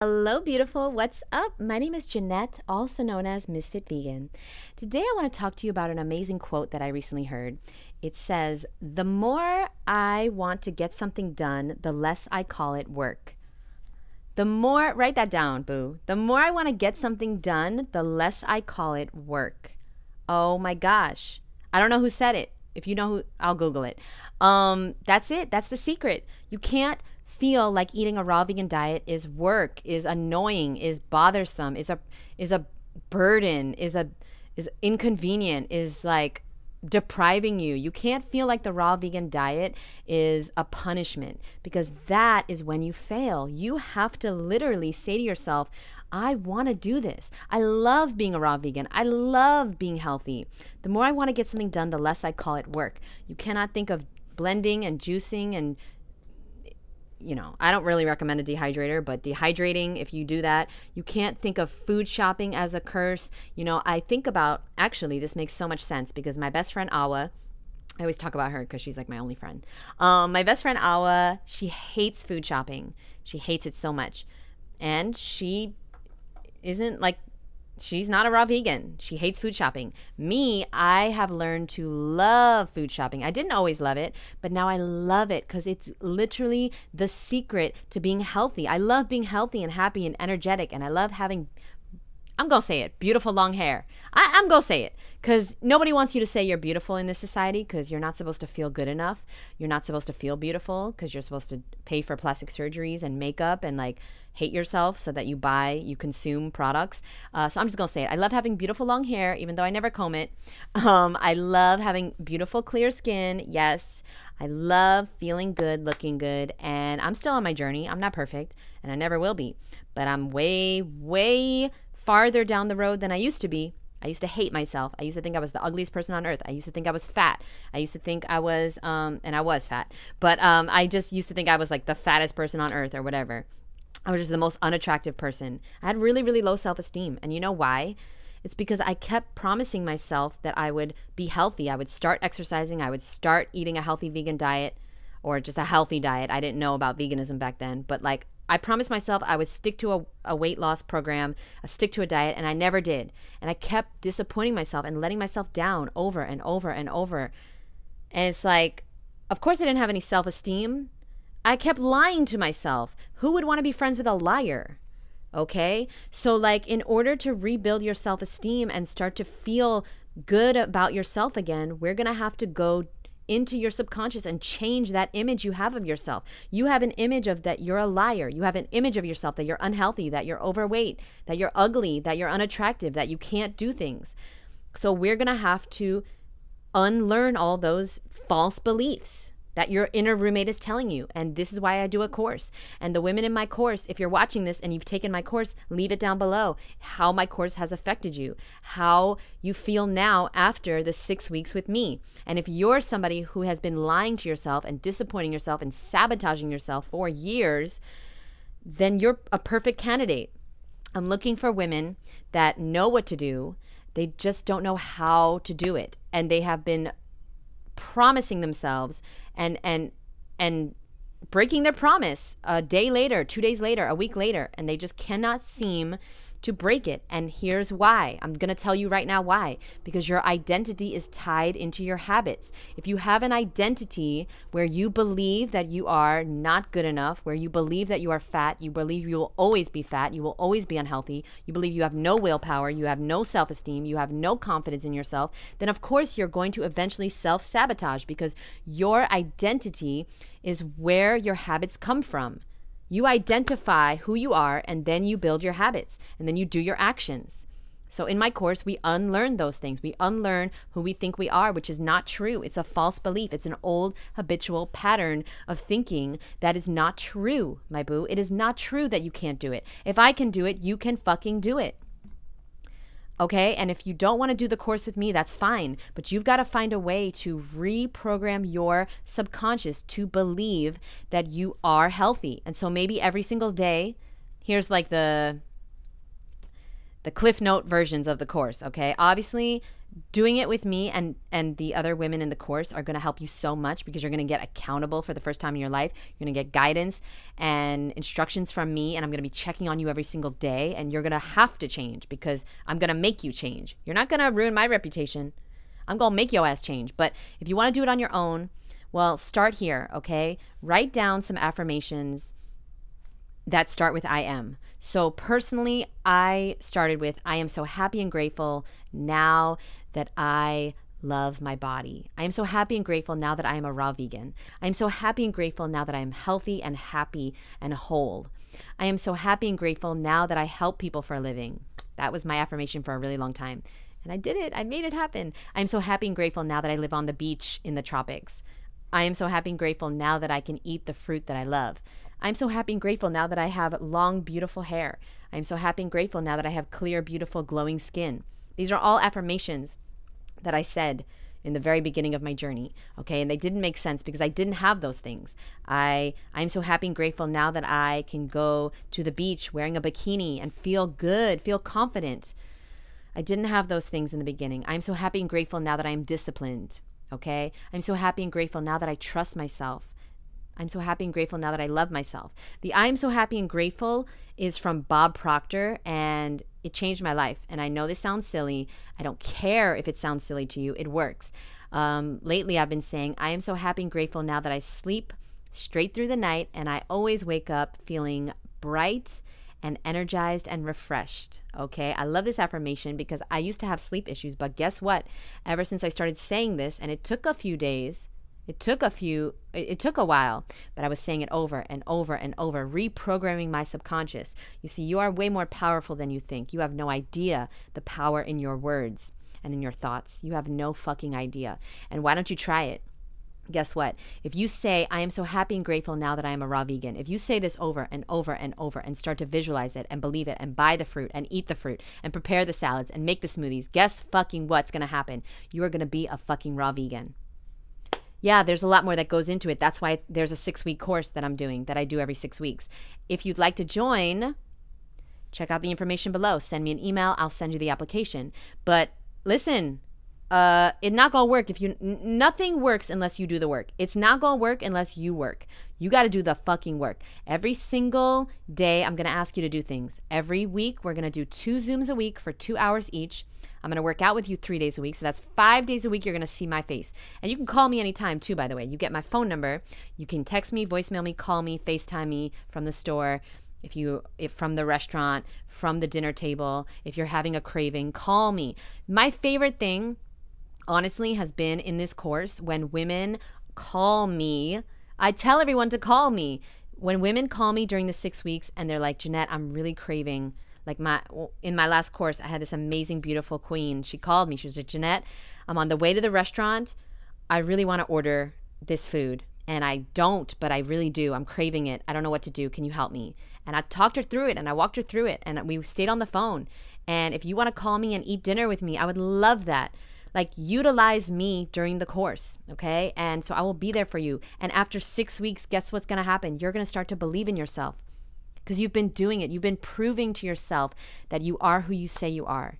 Hello, beautiful. What's up? My name is Jeanette, also known as Ms.FitVegan. Today, I want to talk to you about an amazing quote that I recently heard. It says, "The more I want to get something done, the less I call it work." The more, write that down, boo. The more I want to get something done, the less I call it work. Oh my gosh. I don't know who said it. If you know who, I'll Google it. That's it. That's the secret. You can't feel like eating a raw vegan diet is work, is annoying, is bothersome, is a burden, is inconvenient, is like depriving you. You can't feel like the raw vegan diet is a punishment, because that is when you fail. You have to literally say to yourself, I want to do this. I love being a raw vegan. I love being healthy. The more I want to get something done, the less I call it work. You cannot think of blending and juicing and I don't really recommend a dehydrator, but dehydrating, if you do that, you can't think of food shopping as a curse. I think about, actually, this makes so much sense because my best friend, Awa, I always talk about her because she's like my only friend. My best friend, Awa, she hates food shopping. She hates it so much. And she isn't like, she's not a raw vegan. She hates food shopping. Me, I have learned to love food shopping. I didn't always love it, but now I love it because it's literally the secret to being healthy. I love being healthy and happy and energetic, and I love having, I'm going to say it, beautiful long hair. I'm going to say it because nobody wants you to say you're beautiful in this society, because you're not supposed to feel good enough. You're not supposed to feel beautiful because you're supposed to pay for plastic surgeries and makeup and like hate yourself so that you consume products. So I'm just going to say it. I love having beautiful long hair, even though I never comb it. I love having beautiful clear skin. Yes. I love feeling good, looking good. And I'm still on my journey. I'm not perfect, and I never will be. But I'm way, way farther down the road than I used to be. I used to hate myself. I used to think I was the ugliest person on earth. I used to think I was fat. I used to think I was, and I was fat. But I just used to think I was like the fattest person on earth or whatever. I was just the most unattractive person. I had really, really low self-esteem. And you know why? It's because I kept promising myself that I would be healthy. I would start exercising. I would start eating a healthy vegan diet, or just a healthy diet. I didn't know about veganism back then. But like, I promised myself I would stick to a weight loss program, stick to a diet, and I never did. And I kept disappointing myself and letting myself down over and over and over. And it's like, of course I didn't have any self-esteem. I kept lying to myself. Who would want to be friends with a liar? Okay? So like, in order to rebuild your self-esteem and start to feel good about yourself again, we're going to have to go into your subconscious and change that image you have of yourself. You have an image of that you're a liar. You have an image of yourself that you're unhealthy, that you're overweight, that you're ugly, that you're unattractive, that you can't do things. So we're going to have to unlearn all those false beliefs that your inner roommate is telling you. And this is why I do a course. And the women in my course, if you're watching this and you've taken my course, leave it down below how my course has affected you, how you feel now after the 6 weeks with me. And if you're somebody who has been lying to yourself and disappointing yourself and sabotaging yourself for years, then you're a perfect candidate. I'm looking for women that know what to do. They just don't know how to do it. And they have been promising themselves and breaking their promise a day later, 2 days later, a week later, and they just cannot seem to break it. And here's why. I'm going to tell you right now why. Because your identity is tied into your habits. If you have an identity where you believe that you are not good enough, where you believe that you are fat, you believe you will always be fat, you will always be unhealthy, you believe you have no willpower, you have no self-esteem, you have no confidence in yourself, then of course you're going to eventually self-sabotage, because your identity is where your habits come from. You identify who you are, and then you build your habits, and then you do your actions. So in my course, we unlearn those things. We unlearn who we think we are, which is not true. It's a false belief. It's an old habitual pattern of thinking that is not true, my boo. It is not true that you can't do it. If I can do it, you can fucking do it. Okay, and if you don't want to do the course with me, that's fine. But you've got to find a way to reprogram your subconscious to believe that you are healthy. And so maybe every single day, here's like the Cliff Note versions of the course, okay? Obviously, Doing it with me and the other women in the course are going to help you so much, because you're going to get accountable for the first time in your life. You're going to get guidance and instructions from me, and I'm going to be checking on you every single day, and you're going to have to change because I'm going to make you change. You're not going to ruin my reputation. I'm going to make your ass change. But if you want to do it on your own, well, start here, okay? Write down some affirmations that start with I am. So personally, I started with, I am so happy and grateful now that I love my body. I am so happy and grateful now that I am a raw vegan. I am so happy and grateful now that I am healthy and happy and whole. I am so happy and grateful now that I help people for a living. That was my affirmation for a really long time. And I did it. I made it happen. I am so happy and grateful now that I live on the beach in the tropics. I am so happy and grateful now that I can eat the fruit that I love. I'm so happy and grateful now that I have long, beautiful hair. I'm so happy and grateful now that I have clear, beautiful, glowing skin. These are all affirmations that I said in the very beginning of my journey, okay? And they didn't make sense because I didn't have those things. I'm so happy and grateful now that I can go to the beach wearing a bikini and feel good, feel confident. I didn't have those things in the beginning. I'm so happy and grateful now that I'm disciplined, okay? I'm so happy and grateful now that I trust myself. I'm so happy and grateful now that I love myself. The I'm so happy and grateful is from Bob Proctor, and it changed my life. And I know this sounds silly. I don't care if it sounds silly to you. It works. Lately, I've been saying, I am so happy and grateful now that I sleep straight through the night, and I always wake up feeling bright and energized and refreshed, okay? I love this affirmation because I used to have sleep issues, but guess what? Ever since I started saying this, and it took a few days, it took a while, but I was saying it over and over and over, reprogramming my subconscious. You see, you are way more powerful than you think. You have no idea the power in your words and in your thoughts. You have no fucking idea. And why don't you try it? Guess what? If you say, I am so happy and grateful now that I am a raw vegan, if you say this over and over and over and start to visualize it and believe it and buy the fruit and eat the fruit and prepare the salads and make the smoothies, guess fucking what's going to happen? You are going to be a fucking raw vegan. Yeah, there's a lot more that goes into it. That's why there's a 6-week course that I'm doing, that I do every 6 weeks. If you'd like to join, check out the information below. Send me an email. I'll send you the application. But listen, it's not going to work if you, nothing works unless you do the work. It's not going to work unless you work. You got to do the fucking work. Every single day, I'm going to ask you to do things. Every week, we're going to do 2 Zooms a week for 2 hours each. I'm going to work out with you 3 days a week. So that's 5 days a week you're going to see my face. And you can call me anytime too, by the way. You get my phone number. You can text me, voicemail me, call me, FaceTime me from the store. If from the restaurant, from the dinner table, if you're having a craving, call me. My favorite thing, honestly, has been in this course when women call me. I tell everyone to call me. When women call me during the 6 weeks and they're like, Jeanette, I'm really craving. Like in my last course, I had this amazing, beautiful queen. She called me. She was like, Jeanette, I'm on the way to the restaurant. I really want to order this food. And I don't, but I really do. I'm craving it. I don't know what to do. Can you help me? And I talked her through it, and I walked her through it, and we stayed on the phone. And if you want to call me and eat dinner with me, I would love that. Like, utilize me during the course, okay? And so I will be there for you. And after 6 weeks, guess what's going to happen? You're going to start to believe in yourself because you've been doing it. You've been proving to yourself that you are who you say you are.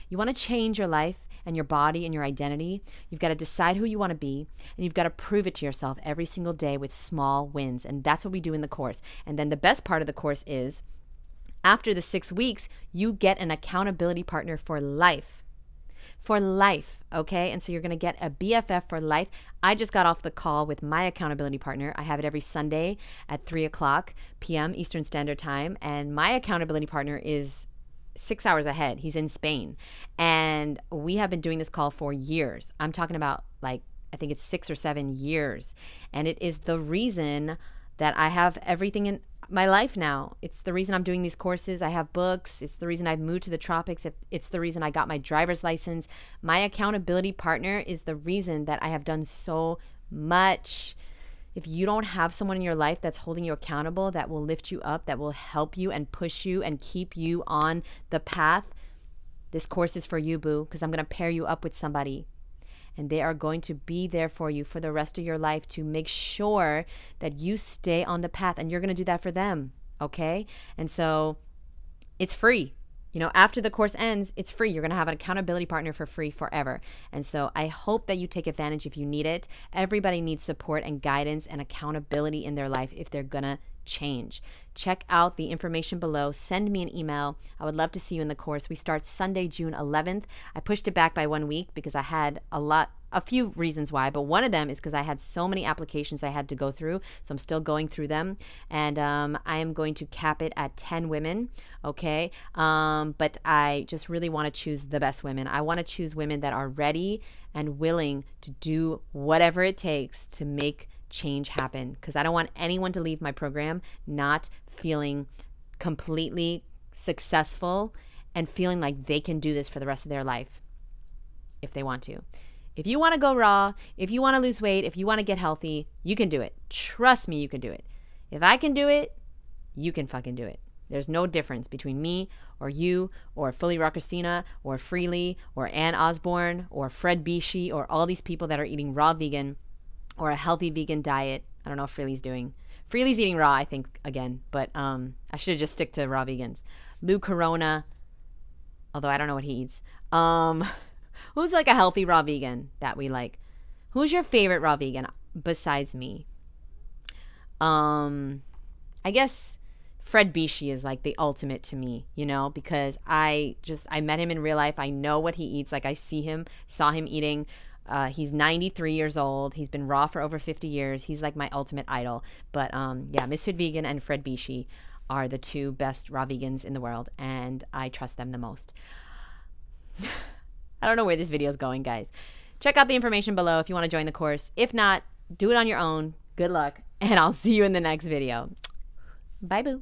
You want to change your life and your body and your identity. You've got to decide who you want to be, and you've got to prove it to yourself every single day with small wins. And that's what we do in the course. And then the best part of the course is after the 6 weeks, you get an accountability partner for life. For life, okay? And so you're going to get a BFF for life. I just got off the call with my accountability partner. I have it every Sunday at 3:00 p.m. Eastern Standard Time. And my accountability partner is 6 hours ahead. He's in Spain. And we have been doing this call for years. I'm talking about, like, I think it's 6 or 7 years. And it is the reason that I have everything in my life now. It's the reason I'm doing these courses. I have books. It's the reason I've moved to the tropics. It's the reason I got my driver's license. My accountability partner is the reason that I have done so much. If you don't have someone in your life that's holding you accountable, that will lift you up, that will help you and push you and keep you on the path, this course is for you, boo, because I'm going to pair you up with somebody. And they are going to be there for you for the rest of your life to make sure that you stay on the path. And you're going to do that for them, okay? And so it's free. You know, after the course ends, it's free. You're going to have an accountability partner for free forever. And so I hope that you take advantage if you need it. Everybody needs support and guidance and accountability in their life if they're going to change. Check out the information below. Send me an email. I would love to see you in the course. We start Sunday, June 11th. I pushed it back by 1 week because I had a few reasons why, but one of them is because I had so many applications I had to go through. So I'm still going through them. And I am going to cap it at 10 women. Okay. But I just really want to choose the best women. I want to choose women that are ready and willing to do whatever it takes to make change happen, because I don't want anyone to leave my program not feeling completely successful and feeling like they can do this for the rest of their life if they want to. If you want to go raw, if you want to lose weight, if you want to get healthy, you can do it. Trust me, you can do it. If I can do it, you can fucking do it. There's no difference between me or you or Fully Raw Christina or Freely or Ann Osborne or Fred Bishi or all these people that are eating raw vegan or a healthy vegan diet. I don't know if Freely's doing. Freely's eating raw, I think, again. But I should have just stick to raw vegans. Lou Corona, although I don't know what he eats. Who's like a healthy raw vegan that we like? Who's your favorite raw vegan besides me? I guess Fred Bishi is like the ultimate to me, you know, because I met him in real life. I know what he eats. Like I saw him eating. He's 93 years old. He's been raw for over 50 years. He's like my ultimate idol. But yeah, Ms.FitVegan and Fred Bishi are the two best raw vegans in the world, and I trust them the most. I don't know where this video is going, guys. Check out the information below if you want to join the course. If not, do it on your own. Good luck, and I'll see you in the next video. Bye, boo.